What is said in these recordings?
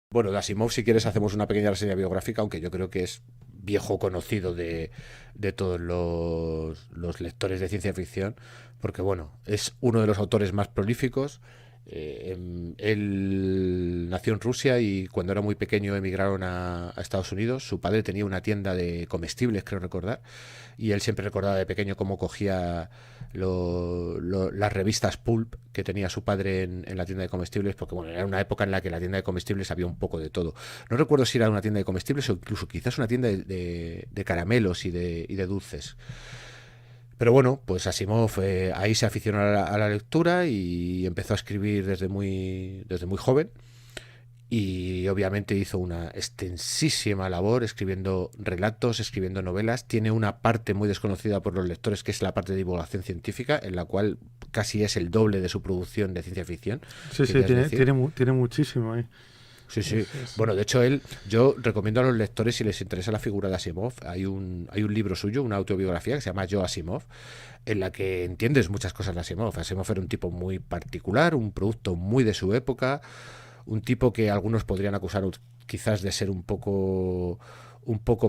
Bueno, de Asimov, si quieres, hacemos una pequeña reseña biográfica, aunque yo creo que es viejo conocido de todos los lectores de ciencia ficción, porque bueno, es uno de los autores más prolíficos. Él nació en Rusia y cuando era muy pequeño emigraron a Estados Unidos. Su padre tenía una tienda de comestibles, creo recordar, y él siempre recordaba de pequeño cómo cogía las revistas Pulp que tenía su padre en la tienda de comestibles, porque bueno, era una época en la que en la tienda de comestibles había un poco de todo. No recuerdo si era una tienda de comestibles o incluso quizás una tienda de caramelos y de dulces. Pero bueno, pues Asimov ahí se aficionó a la lectura y empezó a escribir desde muy joven. Y obviamente hizo una extensísima labor escribiendo relatos, escribiendo novelas. Tiene una parte muy desconocida por los lectores, que es la parte de divulgación científica, en la cual casi es el doble de su producción de ciencia ficción, Sí, sí, querías tiene, decir. tiene muchísimo ahí. Sí, sí. Es- Bueno, de hecho, yo recomiendo a los lectores, si les interesa la figura de Asimov, hay un libro suyo, una autobiografía que se llama Yo Asimov, en la que entiendes muchas cosas de Asimov. Asimov era un tipo muy particular, un producto muy de su época, un tipo que algunos podrían acusar quizás de ser un poco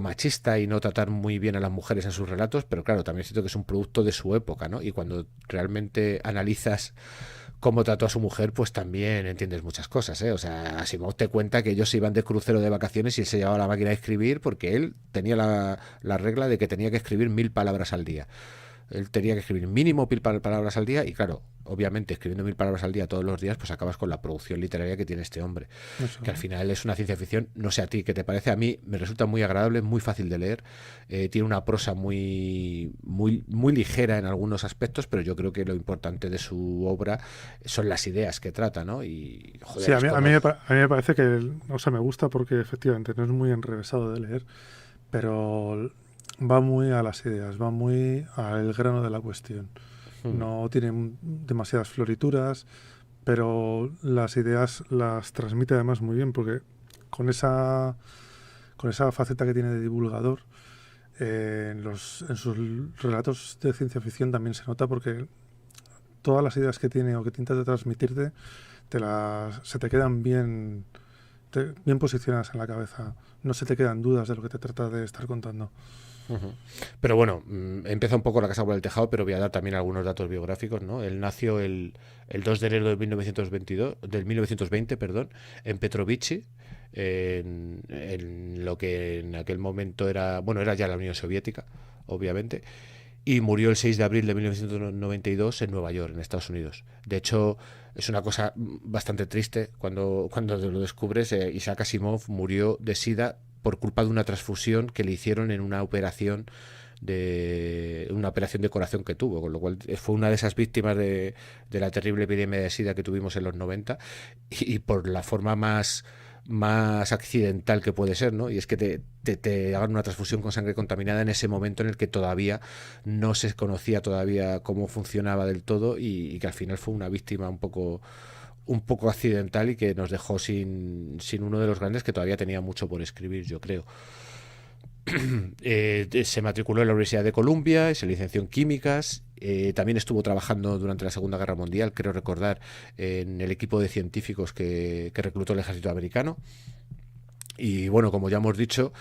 machista y no tratar muy bien a las mujeres en sus relatos, pero claro, también siento que es un producto de su época, ¿no? Y cuando realmente analizas cómo trató a su mujer, pues también entiendes muchas cosas, ¿eh? O sea, Asimov te cuenta que ellos se iban de crucero de vacaciones y él se llevaba la máquina de escribir porque él tenía la regla de que tenía que escribir 1000 palabras al día. Él tenía que escribir mínimo 1000 palabras al día y claro, obviamente escribiendo 1000 palabras al día todos los días, pues acabas con la producción literaria que tiene este hombre, que al eso. final es una ciencia ficción, no sé a ti, ¿qué te parece? A mí me resulta muy agradable, muy fácil de leer, tiene una prosa muy, muy, muy ligera en algunos aspectos, pero yo creo que lo importante de su obra son las ideas que trata, ¿no? Y Sí, joder, es a mí me parece que, o sea, me gusta porque efectivamente no es muy enrevesado de leer, pero va muy a las ideas, va muy al grano de la cuestión. No tiene demasiadas florituras, pero las ideas las transmite además muy bien porque con esa, con esa faceta que tiene de divulgador, en sus relatos de ciencia ficción también se nota porque todas las ideas que tiene o que intenta transmitirte se te quedan bien, bien posicionadas en la cabeza. No se te quedan dudas de lo que te trata de estar contando. Ujú. Pero bueno, empieza un poco la casa por el tejado, pero voy a dar también algunos datos biográficos, ¿no? Él nació el 2 de enero de 1922, del 1920, perdón, en Petrovichi, en lo que en aquel momento era ya la Unión Soviética, obviamente, y murió el 6 de abril de 1992 en Nueva York, en Estados Unidos. De hecho, es una cosa bastante triste cuando lo descubres. Isaac Asimov murió de SIDA por culpa de una transfusión que le hicieron en una operación de corazón que tuvo, con lo cual fue una de esas víctimas de la terrible epidemia de SIDA que tuvimos en los 90 y por la forma más accidental que puede ser, ¿no? Y es que te hagan una transfusión con sangre contaminada en ese momento en el que todavía no se conocía todavía cómo funcionaba del todo y que al final fue una víctima un poco accidental y que nos dejó sin uno de los grandes que todavía tenía mucho por escribir, yo creo. Se matriculó en la Universidad de Columbia, se licenció en químicas, también estuvo trabajando durante la Segunda Guerra Mundial, creo recordar, en el equipo de científicos que reclutó el ejército americano. Y bueno, como ya hemos dicho,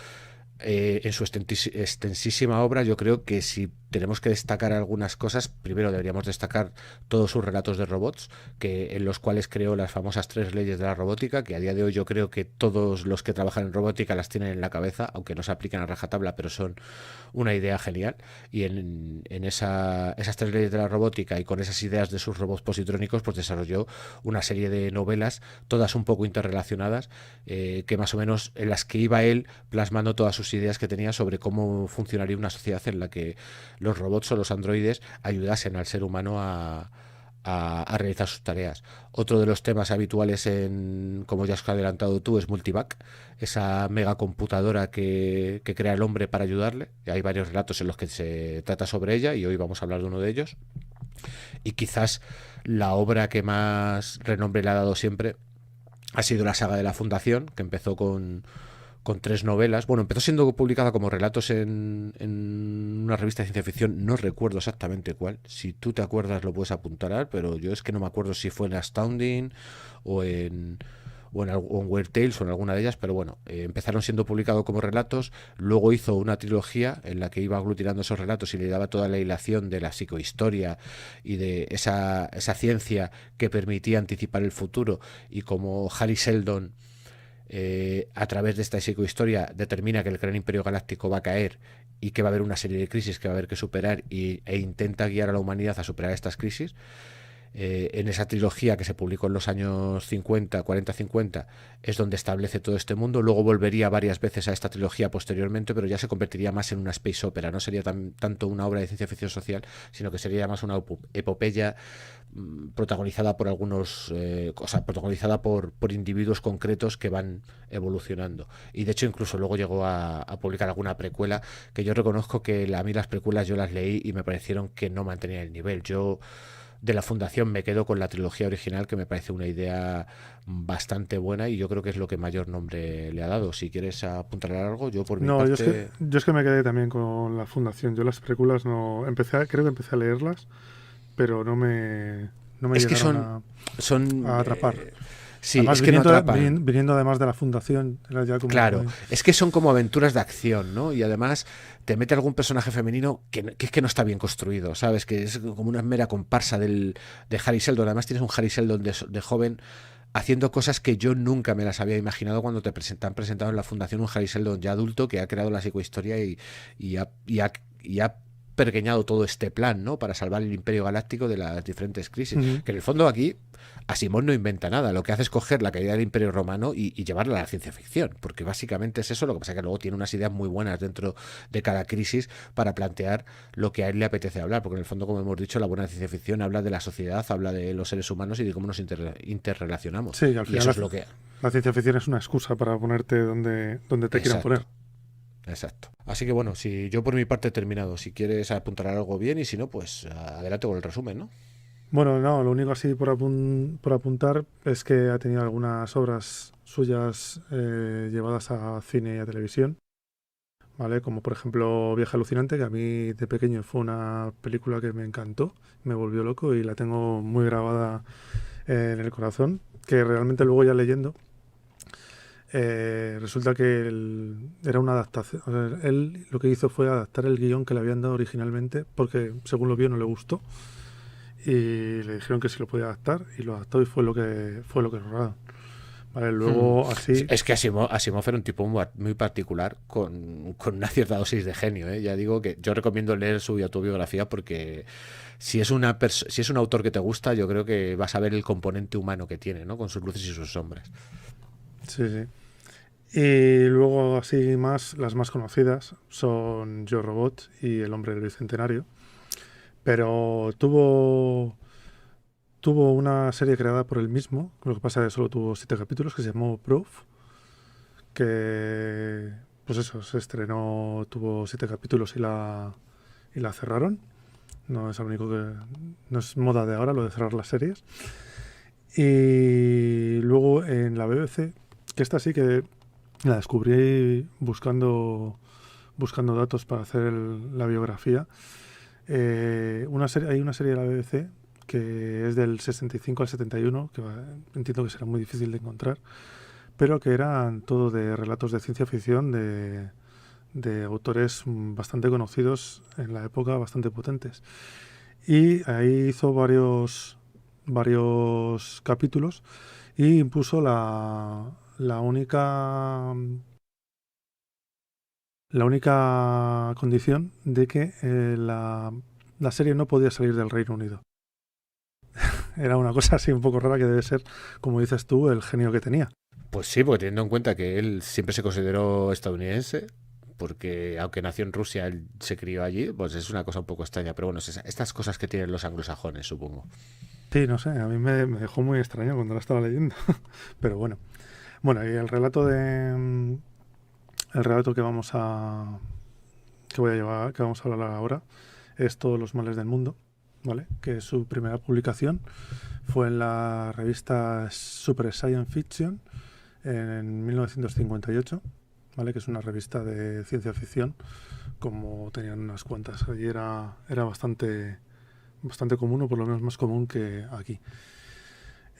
en su extensísima obra, yo creo que si tenemos que destacar algunas cosas, primero deberíamos destacar todos sus relatos de robots, en los cuales creó las famosas 3 leyes de la robótica, que a día de hoy yo creo que todos los que trabajan en robótica las tienen en la cabeza, aunque no se aplican a rajatabla, pero son una idea genial. Y en esas 3 leyes de la robótica y con esas ideas de sus robots positrónicos, pues desarrolló una serie de novelas, todas un poco interrelacionadas, que más o menos en las que iba él plasmando todas sus ideas que tenía sobre cómo funcionaría una sociedad en la que los robots o los androides ayudasen al ser humano a realizar sus tareas. Otro de los temas habituales, como ya has adelantado tú, es Multivac, esa megacomputadora que crea el hombre para ayudarle. Hay varios relatos en los que se trata sobre ella y hoy vamos a hablar de uno de ellos. Y quizás la obra que más renombre le ha dado siempre ha sido la saga de la Fundación, que empezó con 3 novelas. Bueno, empezó siendo publicada como relatos en una revista de ciencia ficción, no recuerdo exactamente cuál. Si tú te acuerdas lo puedes apuntar, pero yo es que no me acuerdo si fue en Astounding o en, o en Weird Tales o en alguna de ellas, pero bueno, empezaron siendo publicados como relatos, luego hizo una trilogía en la que iba aglutinando esos relatos y le daba toda la hilación de la psicohistoria y de esa ciencia que permitía anticipar el futuro, y como Harry Seldon a través de esta psicohistoria determina que el Gran Imperio Galáctico va a caer y que va a haber una serie de crisis que va a haber que superar, e intenta guiar a la humanidad a superar estas crisis. En esa trilogía que se publicó en los años 50, 40-50, es donde establece todo este mundo. Luego volvería varias veces a esta trilogía posteriormente, pero ya se convertiría más en una space opera. No sería tanto una obra de ciencia ficción social, sino que sería más una epopeya protagonizada por algunos, protagonizada por individuos concretos que van evolucionando. Y de hecho incluso luego llegó a publicar alguna precuela, que yo reconozco que a mí las precuelas yo las leí y me parecieron que no mantenían el nivel. Yo de la Fundación me quedo con la trilogía original, que me parece una idea bastante buena y yo creo que es lo que mayor nombre le ha dado. Si quieres apuntar algo, yo por mi No, parte... yo es que me quedé también con la Fundación. Yo las películas no... creo que empecé a leerlas, pero no me Es que llegaron a atrapar. sí, Además, es que no atrapan. viniendo además de la Fundación, era ya como... Claro, es que son como aventuras de acción, ¿no? Y además te mete algún personaje femenino que es que no está bien construido, ¿sabes? Que es como una mera comparsa de Harry Seldon. Además tienes un Harry Seldon de joven haciendo cosas que yo nunca me las había imaginado cuando te han presentado en la Fundación un Harry Seldon ya adulto que ha creado la psicohistoria y ha pergeñado todo este plan, ¿no? Para salvar el Imperio Galáctico de las diferentes crisis. Uh-huh. Que en el fondo aquí Asimov no inventa nada, lo que hace es coger la caída del Imperio Romano y llevarla a la ciencia ficción, porque básicamente es eso. Lo que pasa es que luego tiene unas ideas muy buenas dentro de cada crisis para plantear lo que a él le apetece hablar, porque en el fondo, como hemos dicho, la buena ciencia ficción habla de la sociedad, habla de los seres humanos y de cómo nos interrelacionamos. Sí, al final y eso es lo que... La ciencia ficción es una excusa para ponerte donde te quieran poner. Exacto. Así que bueno, si yo por mi parte he terminado, si quieres apuntar algo bien y si no, pues adelante con el resumen, ¿no? Bueno, no, lo único así por apuntar es que ha tenido algunas obras suyas llevadas a cine y a televisión, ¿vale? Como por ejemplo Viaje Alucinante, que a mí de pequeño fue una película que me encantó, me volvió loco y la tengo muy grabada en el corazón, que realmente luego ya leyendo resulta que era una adaptación. O sea, él lo que hizo fue adaptar el guión que le habían dado originalmente, porque según lo vio no le gustó y le dijeron que sí lo podía adaptar y lo adaptó y fue lo que rodaron. Vale, luego así... Es que Asimov era un tipo muy particular con una cierta dosis de genio, ¿eh? Ya digo que yo recomiendo leer su autobiografía porque si es un autor que te gusta, yo creo que vas a ver el componente humano que tiene, ¿no? Con sus luces y sus sombras. Sí, sí. Y luego así las más conocidas son Yo Robot y El Hombre del Bicentenario. Pero tuvo una serie creada por él mismo, lo que pasa es que solo tuvo 7 capítulos, que se llamó Proof, que pues eso, se estrenó, tuvo 7 capítulos y la cerraron. No es lo único no es moda de ahora lo de cerrar las series. Y luego en la BBC, que esta sí que la descubrí buscando datos para hacer la biografía. Hay una serie de la BBC que es del 65 al 71, que entiendo que será muy difícil de encontrar, pero que eran todo de relatos de ciencia ficción de autores bastante conocidos en la época, bastante potentes. Y ahí hizo varios capítulos y impuso la única condición de que la serie no podía salir del Reino Unido. Era una cosa así un poco rara, que debe ser, como dices tú, el genio que tenía. Pues sí, porque teniendo en cuenta que él siempre se consideró estadounidense, porque aunque nació en Rusia, él se crió allí, pues es una cosa un poco extraña. Pero bueno, estas cosas que tienen los anglosajones, supongo. Sí, no sé, a mí me dejó muy extraño cuando la estaba leyendo. Pero bueno. Bueno, y el relato que vamos a hablar ahora es Todos los males del mundo, ¿vale? Que su primera publicación fue en la revista Super Science Fiction en 1958, ¿vale? Que es una revista de ciencia ficción, como tenían unas cuantas. Allí era bastante común, o por lo menos más común que aquí.